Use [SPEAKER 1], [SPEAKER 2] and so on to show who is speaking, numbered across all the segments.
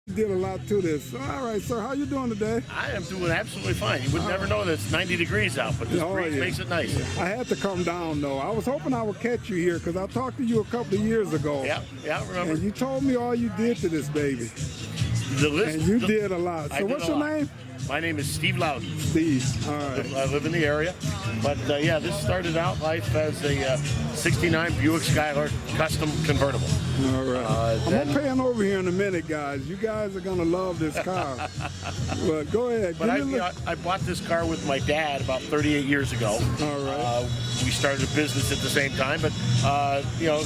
[SPEAKER 1] You did a lot to this. All right, sir. How you doing today?
[SPEAKER 2] I am doing absolutely fine. You would never know that it's 90 degrees out, but this breeze makes it nice.
[SPEAKER 1] I had to come down, though. I was hoping I would catch you here because I talked to you a couple of years ago.
[SPEAKER 2] Yeah, I remember.
[SPEAKER 1] And you told me all you did to this baby.
[SPEAKER 2] The list.
[SPEAKER 1] And you did a lot. So what's your name?
[SPEAKER 2] My name is Steve Loudon.
[SPEAKER 1] Steve, all right.
[SPEAKER 2] I live in the area. But yeah, this started out life as a 69 Buick Skylark custom convertible.
[SPEAKER 1] All right. I'm going to pan over here in a minute, guys. You guys are going to love this car. But go ahead.
[SPEAKER 2] But I bought this car with my dad about 38 years ago.
[SPEAKER 1] All right.
[SPEAKER 2] We started a business at the same time, but you know,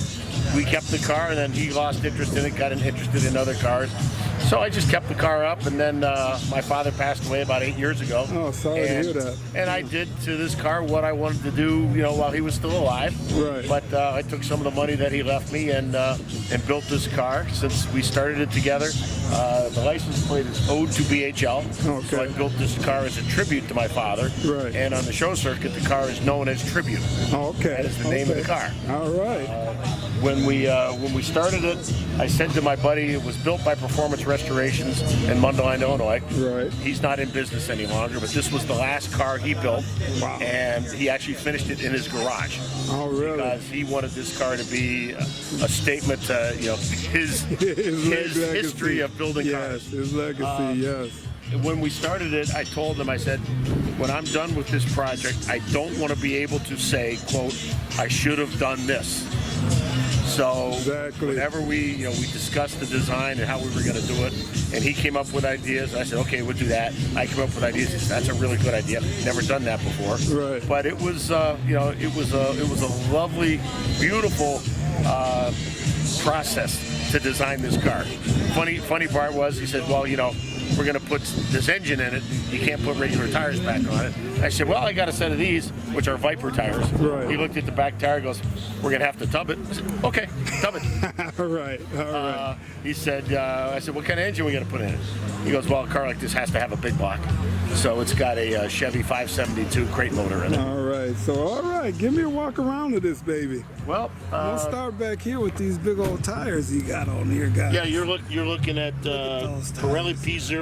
[SPEAKER 2] we kept the car, and then he lost interest in it, got interested in other cars. So I just kept the car up, and then my father passed away about 8 years ago.
[SPEAKER 1] Oh, sorry to hear that.
[SPEAKER 2] And I did to this car what I wanted to do, you know, while he was still alive.
[SPEAKER 1] Right.
[SPEAKER 2] But I took some of the money that he left me and built this car. Since we started it together, the license plate is owed to BHL.
[SPEAKER 1] Okay.
[SPEAKER 2] So I built this car as a tribute to my father.
[SPEAKER 1] Right.
[SPEAKER 2] And on the show circuit, the car is known as Tribute.
[SPEAKER 1] Oh, okay.
[SPEAKER 2] That is the name of the car.
[SPEAKER 1] All right.
[SPEAKER 2] When we started it, I said to my buddy, it was built by Performance Restorations in Mundelein, Illinois.
[SPEAKER 1] Right.
[SPEAKER 2] He's not in business any longer, but this was the last car he built.
[SPEAKER 1] Wow.
[SPEAKER 2] And he actually finished it in his garage.
[SPEAKER 1] Oh, really?
[SPEAKER 2] Because he wanted this car to be a statement to, you know, his history of building cars.
[SPEAKER 1] Yes, his legacy, yes.
[SPEAKER 2] When we started it, I told him, I said, when I'm done with this project, I don't want to be able to say, quote, I should have done this. So whenever we discussed the design and how we were going to do it, and he came up with ideas, I said, okay, we'll do that. I came up with ideas. He said, that's a really good idea. Never done that before.
[SPEAKER 1] Right.
[SPEAKER 2] But it was, it was a lovely, beautiful process to design this car. Funny part was, he said, well, you know, we're going to put this engine in it. You can't put regular tires back on it. I said, well, I got a set of these, which are Viper tires.
[SPEAKER 1] Right.
[SPEAKER 2] He looked at the back tire and goes, we're going to have to tub it. I said, okay, tub it.
[SPEAKER 1] All right, all right.
[SPEAKER 2] He said, I said, what kind of engine are we going to put in it? He goes, well, a car like this has to have a big block. So it's got a Chevy 572 crate loader in it.
[SPEAKER 1] All right, so all right, give me a walk around of this baby.
[SPEAKER 2] Well,
[SPEAKER 1] let's start back here with these big old tires you got on here, guys.
[SPEAKER 2] Yeah, you're looking at Pirelli P0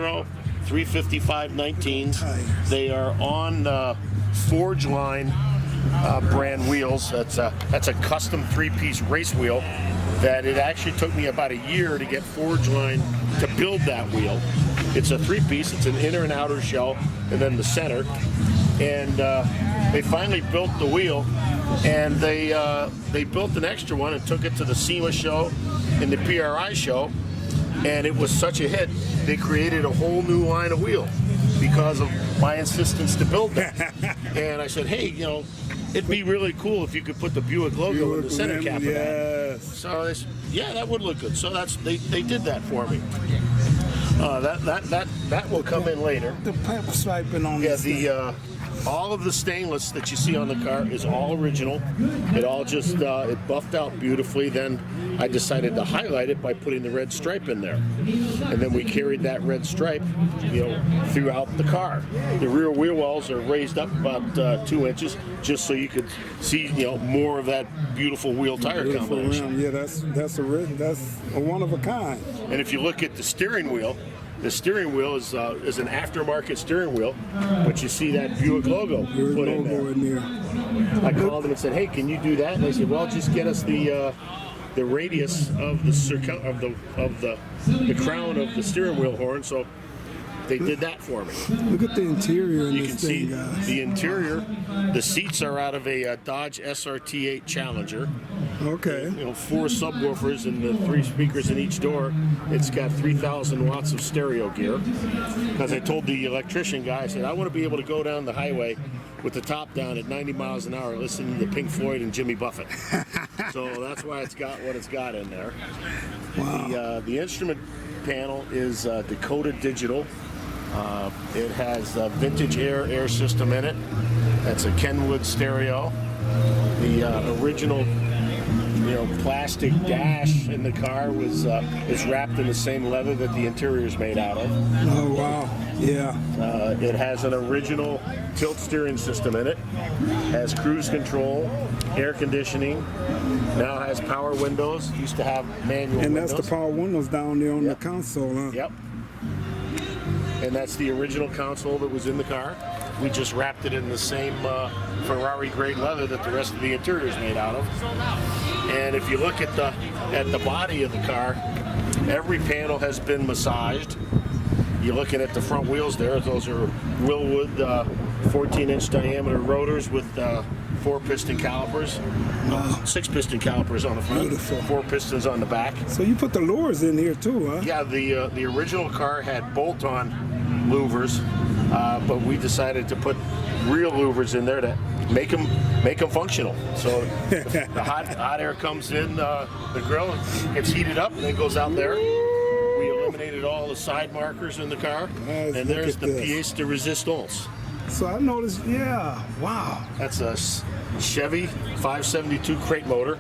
[SPEAKER 2] 355-19s. They are on Forge Line brand wheels. That's a custom three-piece race wheel that it actually took me about a year to get Forge Line to build that wheel. It's a three-piece. It's an inner and outer shell, and then the center. And they finally built the wheel, and they built an extra one and took it to the SEMA show and the PRI show, and it was such a hit, they created a whole new line of wheel because of my insistence to build that. And I said, hey, you know, it'd be really cool if you could put the Buick logo in the center cap of that.
[SPEAKER 1] Yes.
[SPEAKER 2] So they said, yeah, that would look good. So they did that for me. That will come in later.
[SPEAKER 1] The pepper striping on this thing.
[SPEAKER 2] All of the stainless that you see on the car is all original. It all just it buffed out beautifully. Then I decided to highlight it by putting the red stripe in there, and then we carried that red stripe, you know, throughout the car. The rear wheel wells are raised up about 2 inches, just so you could see, you know, more of that beautiful wheel tire combination.
[SPEAKER 1] Yeah, that's a one of a kind.
[SPEAKER 2] And if you look at the steering wheel is an aftermarket steering wheel, but you see that Buick logo put in there. I called them and said, hey, can you do that? And they said, well, just get us the radius of the crown of the steering wheel horn. So they did that for me.
[SPEAKER 1] Look at the interior in
[SPEAKER 2] You
[SPEAKER 1] this
[SPEAKER 2] can
[SPEAKER 1] thing,
[SPEAKER 2] see
[SPEAKER 1] guys.
[SPEAKER 2] the interior. The seats are out of a Dodge SRT8 Challenger.
[SPEAKER 1] Okay.
[SPEAKER 2] You know, 4 subwoofers and the 3 speakers in each door. It's got 3,000 watts of stereo gear. Because I told the electrician guy, I said, I want to be able to go down the highway with the top down at 90 miles an hour listening to Pink Floyd and Jimmy Buffett. So that's why it's got what it's got in there.
[SPEAKER 1] Wow.
[SPEAKER 2] The instrument panel is Dakota Digital. It has a vintage air system in it. That's a Kenwood stereo. The original, plastic dash in the car is wrapped in the same leather that the interior is made out of.
[SPEAKER 1] Oh wow! Yeah.
[SPEAKER 2] It has an original tilt steering system in it. Has cruise control, air conditioning. Now has power windows. Used to have manual windows.
[SPEAKER 1] And that's the power windows down there on the console, huh?
[SPEAKER 2] Yep. and that's the original console that was in the car. We just wrapped it in the same Ferrari grade leather that the rest of the interior is made out of. And if you look at the body of the car, every panel has been massaged. You're looking at the front wheels there. Those are Willwood 14-inch diameter rotors with 4-piston calipers.
[SPEAKER 1] Wow.
[SPEAKER 2] 6-piston calipers on the front,
[SPEAKER 1] Beautiful.
[SPEAKER 2] 4 pistons on the back.
[SPEAKER 1] So you put the lures in here too, huh?
[SPEAKER 2] Yeah, the original car had bolt-on louvers, but we decided to put real louvers in there to make them functional. So the hot air comes in the grill, gets heated up, and then goes out there. We eliminated all the side markers in the car,
[SPEAKER 1] Guys,
[SPEAKER 2] and
[SPEAKER 1] look
[SPEAKER 2] there's
[SPEAKER 1] at
[SPEAKER 2] the
[SPEAKER 1] this.
[SPEAKER 2] pièce de résistance.
[SPEAKER 1] So I noticed, yeah, wow.
[SPEAKER 2] That's a Chevy 572 crate motor,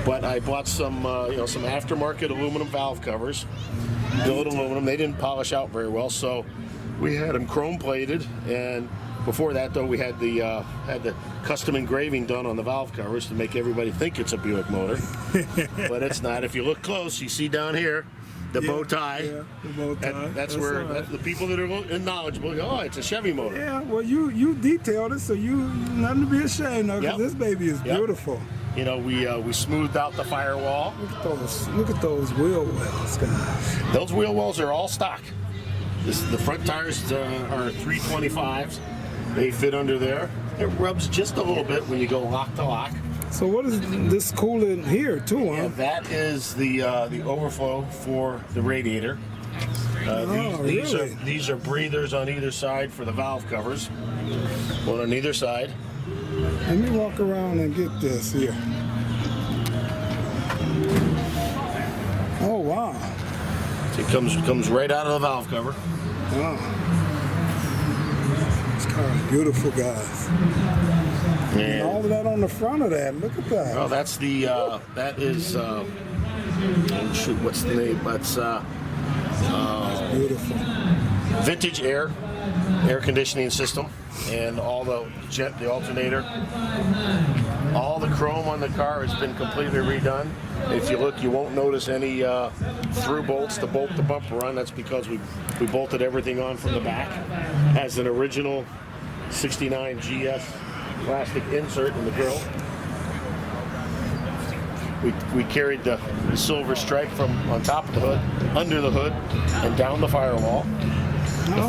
[SPEAKER 2] but I bought some some aftermarket aluminum valve covers, billet aluminum. They didn't polish out very well, so we had them chrome plated. And before that, though, we had the custom engraving done on the valve covers to make everybody think it's a Buick motor, but it's not. If you look close, you see down here the bow tie.
[SPEAKER 1] Yeah, the bow tie.
[SPEAKER 2] That's
[SPEAKER 1] all
[SPEAKER 2] where
[SPEAKER 1] right.
[SPEAKER 2] the people that are knowledgeable go, oh, it's a Chevy motor.
[SPEAKER 1] Yeah, well, you detailed it, so you nothing to be ashamed of, because
[SPEAKER 2] Yep.
[SPEAKER 1] this baby is
[SPEAKER 2] Yep.
[SPEAKER 1] beautiful.
[SPEAKER 2] You know, we smoothed out the firewall.
[SPEAKER 1] Look at those wheel wells, guys.
[SPEAKER 2] Those wheel wells are all stock. The front tires are 325s. They fit under there. It rubs just a little bit when you go lock to lock.
[SPEAKER 1] So what is this coolant here too, huh?
[SPEAKER 2] Yeah, that is the overflow for the radiator.
[SPEAKER 1] Really?
[SPEAKER 2] These are breathers on either side for the valve covers. One on either side.
[SPEAKER 1] Let me walk around and get this here. Oh wow!
[SPEAKER 2] So it comes right out of the valve cover.
[SPEAKER 1] Wow. This car is beautiful, guys. And all of that on the front of that. Look at that.
[SPEAKER 2] Oh, that's that is shoot, what's the name? That's
[SPEAKER 1] Beautiful.
[SPEAKER 2] vintage air conditioning system, and all the alternator, all the chrome on the car has been completely redone. If you look, you won't notice any through bolts to bolt the bumper on. That's because we bolted everything on from the back as an original 69 GS plastic insert in the grill. We carried the silver stripe from on top of the hood, under the hood, and down the firewall. The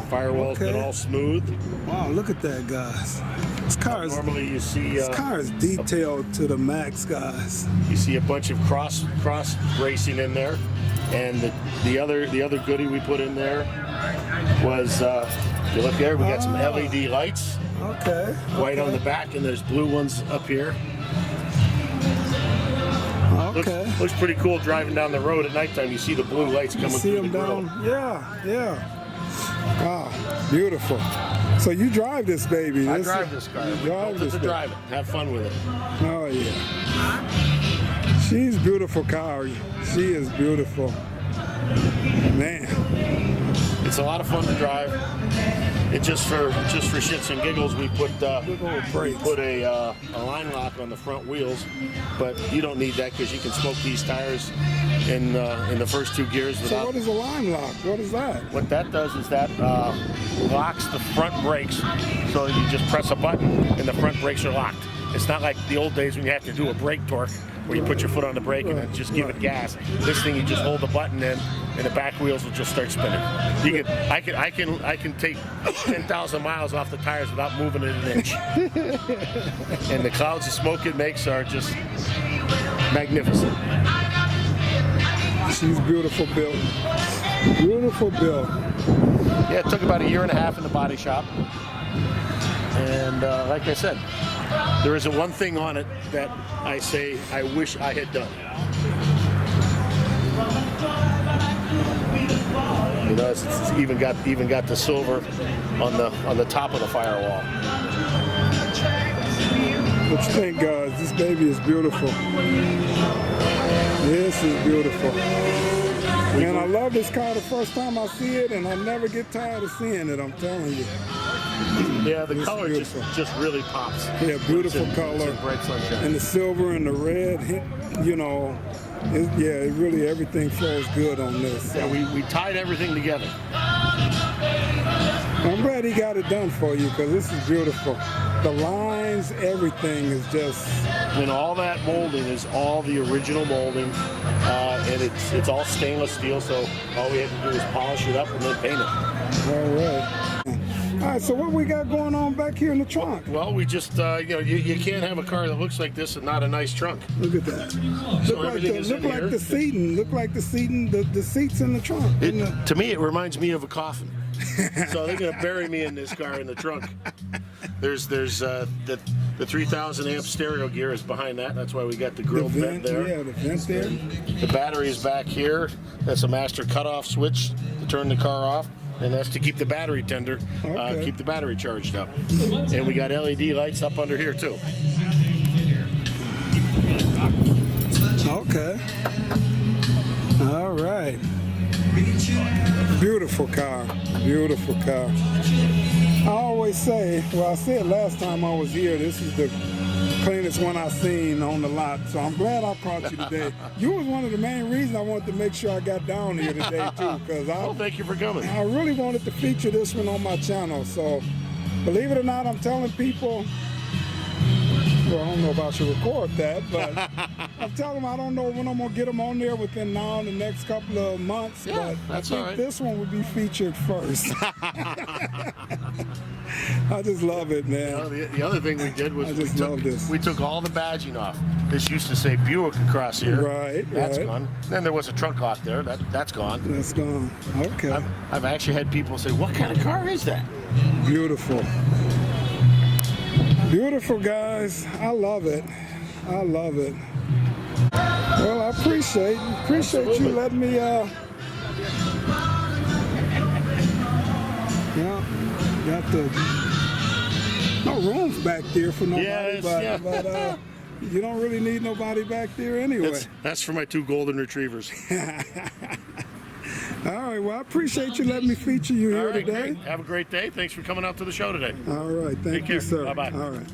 [SPEAKER 2] firewall's been all smooth.
[SPEAKER 1] Wow, look at that, guys. This car is
[SPEAKER 2] Normally you see
[SPEAKER 1] this car is detailed to the max, guys.
[SPEAKER 2] you see a bunch of cross racing in there, and the other goodie we put in there was you look there, we got some LED lights,
[SPEAKER 1] Okay.
[SPEAKER 2] white on the back, and there's blue ones up here.
[SPEAKER 1] Okay.
[SPEAKER 2] Looks pretty cool driving down the road at nighttime. You see the blue lights coming
[SPEAKER 1] See
[SPEAKER 2] through the
[SPEAKER 1] them
[SPEAKER 2] grill.
[SPEAKER 1] down. Yeah. Wow, beautiful. So you drive this baby.
[SPEAKER 2] I drive this car. We built it to drive it. Have fun with it.
[SPEAKER 1] Oh yeah. She's beautiful car. She is beautiful. Man.
[SPEAKER 2] It's a lot of fun to drive. It just for shits and giggles, we put a line lock on the front wheels, but you don't need that because you can smoke these tires in the first 2 gears without.
[SPEAKER 1] So what is a line lock? What is that?
[SPEAKER 2] What that does is that locks the front brakes, so you just press a button and the front brakes are locked. It's not like the old days when you have to do a brake torque, where you put your foot on the brake and then just give it gas. This thing, you just hold the button in, and the back wheels will just start spinning. I can take 10,000 miles off the tires without moving it an inch. And the clouds of smoke it makes are just magnificent.
[SPEAKER 1] She's beautiful built. Beautiful built.
[SPEAKER 2] Yeah, it took about 1.5 years in the body shop. And like I said, there isn't one thing on it that I say I wish I had done. You know, it's even got the silver on the top of the firewall.
[SPEAKER 1] What you think, guys? This baby is beautiful. This is beautiful. And I love this car the first time I see it, and I never get tired of seeing it, I'm telling you.
[SPEAKER 2] Yeah, the
[SPEAKER 1] It's
[SPEAKER 2] color
[SPEAKER 1] beautiful.
[SPEAKER 2] just really pops.
[SPEAKER 1] Yeah, beautiful
[SPEAKER 2] It's in
[SPEAKER 1] color.
[SPEAKER 2] bright sunshine.
[SPEAKER 1] And the silver and the red, you know, it really, everything flows good on this.
[SPEAKER 2] Yeah, we tied everything together.
[SPEAKER 1] I'm glad he got it done for you because this is beautiful. The lines, everything is just...
[SPEAKER 2] And all that molding is all the original molding, and it's all stainless steel, so all we have to do is polish it up and then paint it.
[SPEAKER 1] All right. All right, so what we got going on back here in the trunk?
[SPEAKER 2] Well, we just, you know, you can't have a car that looks like this and not a nice trunk.
[SPEAKER 1] Look at that.
[SPEAKER 2] So
[SPEAKER 1] Look
[SPEAKER 2] everything is in here.
[SPEAKER 1] like the seating. Look like the seating, the seats in the trunk.
[SPEAKER 2] To me, it reminds me of a coffin. So they're gonna bury me in this car in the trunk. There's the 3,000 amp stereo gear is behind that. That's why we got the grilled vent there.
[SPEAKER 1] Yeah, the vent there.
[SPEAKER 2] The battery is back here. That's a master cutoff switch to turn the car off, and that's to keep the battery tender, keep the battery charged up. And we got LED lights up under here too.
[SPEAKER 1] Okay. All right. Beautiful car. Beautiful car. I always say, well, I said last time I was here, this is the cleanest one I've seen on the lot. So I'm glad I caught you today. You was one of the main reasons I wanted to make sure I got down here today too, because
[SPEAKER 2] Well, thank you for coming.
[SPEAKER 1] I really wanted to feature this one on my channel. So believe it or not, I'm telling people. Well, I don't know if I should record that, but I'm telling them I don't know when I'm going to get them on there within now and the next couple of months,
[SPEAKER 2] Yeah,
[SPEAKER 1] but
[SPEAKER 2] that's
[SPEAKER 1] I think
[SPEAKER 2] all right.
[SPEAKER 1] this one would be featured first. I just love it, man.
[SPEAKER 2] You know, the other thing we did was
[SPEAKER 1] love this.
[SPEAKER 2] we took all the badging off. This used to say Buick across here.
[SPEAKER 1] Right,
[SPEAKER 2] That's
[SPEAKER 1] right.
[SPEAKER 2] gone. Then there was a trunk lock there. That's gone.
[SPEAKER 1] That's gone. Okay.
[SPEAKER 2] I've actually had people say, "What kind of car is that?"
[SPEAKER 1] Beautiful. Beautiful, guys. I love it. I love it. Well, I appreciate you letting me yeah, got the no rooms back there for nobody, but you don't really need nobody back there anyway.
[SPEAKER 2] That's for my 2 golden retrievers.
[SPEAKER 1] All right, well, I appreciate you letting me feature you here today.
[SPEAKER 2] Great. Have a great day. Thanks for coming out to the show today.
[SPEAKER 1] All right, thank
[SPEAKER 2] Take care.
[SPEAKER 1] you, sir.
[SPEAKER 2] Bye-bye.
[SPEAKER 1] All right.